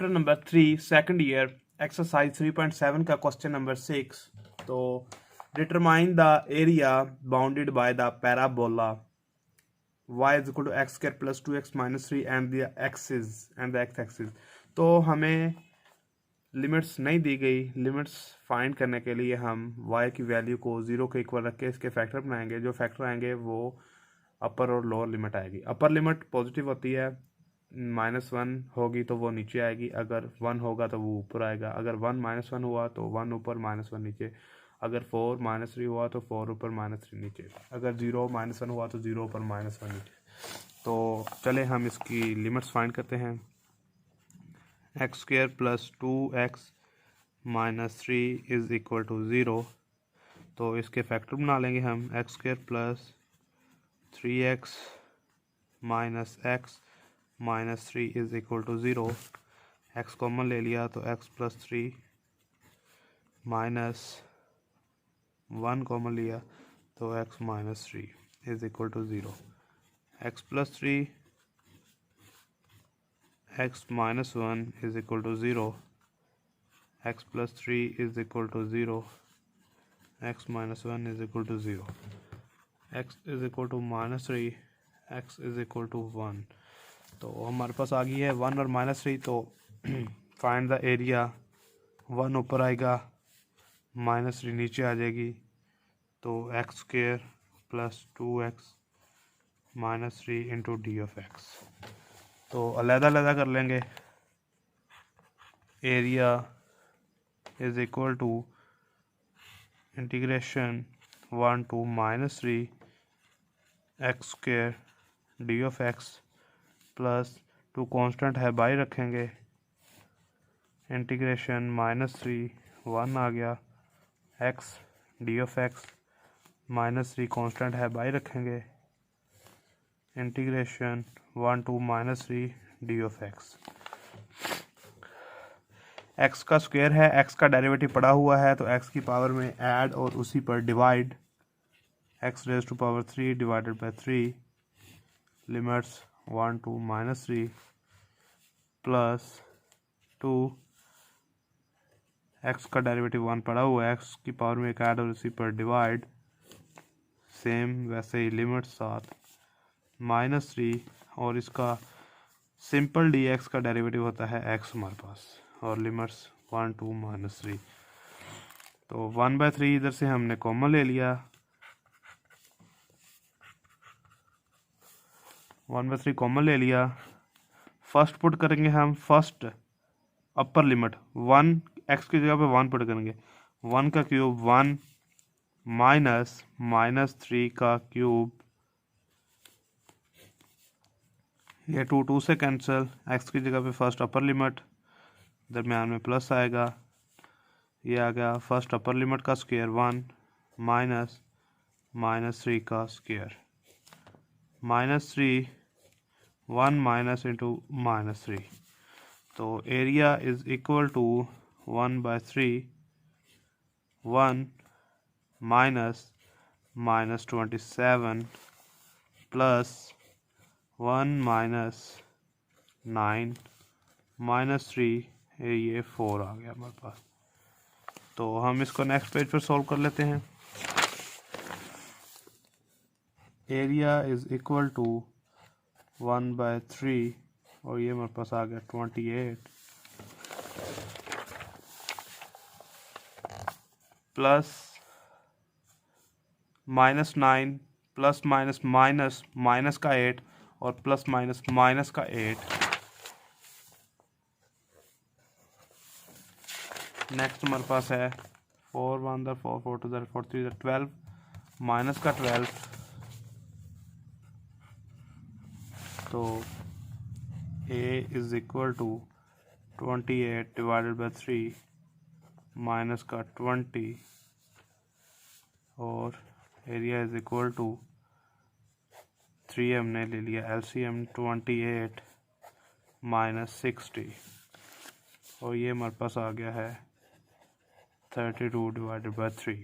Chapter number 3 second year exercise 3.7 का question number 6। तो determine the area bounded by the parabola y is equal to x square plus 2x minus 3 and the x axis. तो हमें limits नहीं दी गई। Limits find करने के लिए हम y की वैल्यू को 0 के इक्वल रख के इसके फैक्टर बनाएंगे। जो फैक्टर आएंगे वो अपर और लोअर लिमिट आएगी। अपर लिमिट पॉजिटिव होती है, -1 होगी तो वो नीचे आएगी, अगर 1 होगा तो वो ऊपर आएगा। अगर 1 -1 हुआ तो 1 ऊपर -1 नीचे, अगर 4 -3 हुआ तो 4 ऊपर -3 नीचे, अगर 0 -1 हुआ तो 0 ऊपर -1 नीचे। तो चले हम इसकी लिमिट्स फाइंड करते हैं। X square plus 2x minus 3 is equal to 0। तो इसके फैक्टर बना लेंगे हम। X square plus 3x minus x minus 3 is equal to 0। x common ले लिया तो x प्लस 3 माइनस 1 कॉमन लिया तो x minus 3 is equal to 0। x plus 3 x minus 1 is equal to 0। x plus 3 is equal to 0। x minus 1 is equal to 0। x is equal to minus 3, x is equal to 1। तो हमारे पास आ गई है 1 और -3। तो find the area, 1 ऊपर आएगा, -3 नीचे आ जाएगी। तो x square plus 2x minus 3 into d of x. तो अलग-अलग कर लेंगे। Area is equal to integration 1 to -3 x square d of x plus 2 constant है, बाई रखेंगे। इंटीग्रेशन -3 1 आ गया, x d of x -3 constant है, बाई रखेंगे। Integration 1 to -3 d of x. X का स्क्वायर है, एक्स का डेरिवेटिव पड़ा हुआ है तो एक्स की पावर में ऐड और उसी पर divide. X raise to power 3 divided by 3 limits 1 to -3 plus 2 x का डेरिवेटिव 1 पड़ा हुआ है, एक्स की पावर में एक ऐड और उसी पर डिवाइड। सेम वैसे ही लिमिट साथ -3 और इसका सिंपल डी एक्स का डेरिवेटिव होता है एक्स हमारे पास, और लिमिट्स 1 टू -3। तो 1/3 इधर से हमने कॉमन ले लिया। 1/3 कॉमन ले लिया। फर्स्ट पुट करेंगे हम, फर्स्ट अपर लिमिट 1, एक्स की जगह पे 1 पुट करेंगे। 1 का क्यूब 1 माइनस -3 का क्यूब, ये 2 से कैंसिल। एक्स की जगह पे फर्स्ट अपर लिमिट, दरम्यान में प्लस आएगा, ये आ गया फर्स्ट अपर लिमिट का स्क्वायर 1 माइनस -3 का स्क्वायर। -3 1 minus into -3। तो area is equal to 1/3 1 minus -27 plus 1 minus 9 -3, ये 4 आ गया हमारे पास। तो हम इसको नेक्स्ट पेज पर सॉल्व कर लेते हैं। एरिया इज इक्वल टू 1/3 और ये हमारे पास आ गया 28 plus -9 plus minus minus minus का 8 और प्लस माइनस माइनस का 8। नेक्स्ट हमारे पास है 4 1 4 4 2 4 3 12 माइनस का 12। तो a is equal to 28 divided by 3 minus का 20 और एरिया इज इक्वल टू 3 हमने ले लिया एलसीएम 28 माइनस 60 और ये हमारे पास आ गया है 32 डिवाइडेड बाई 3।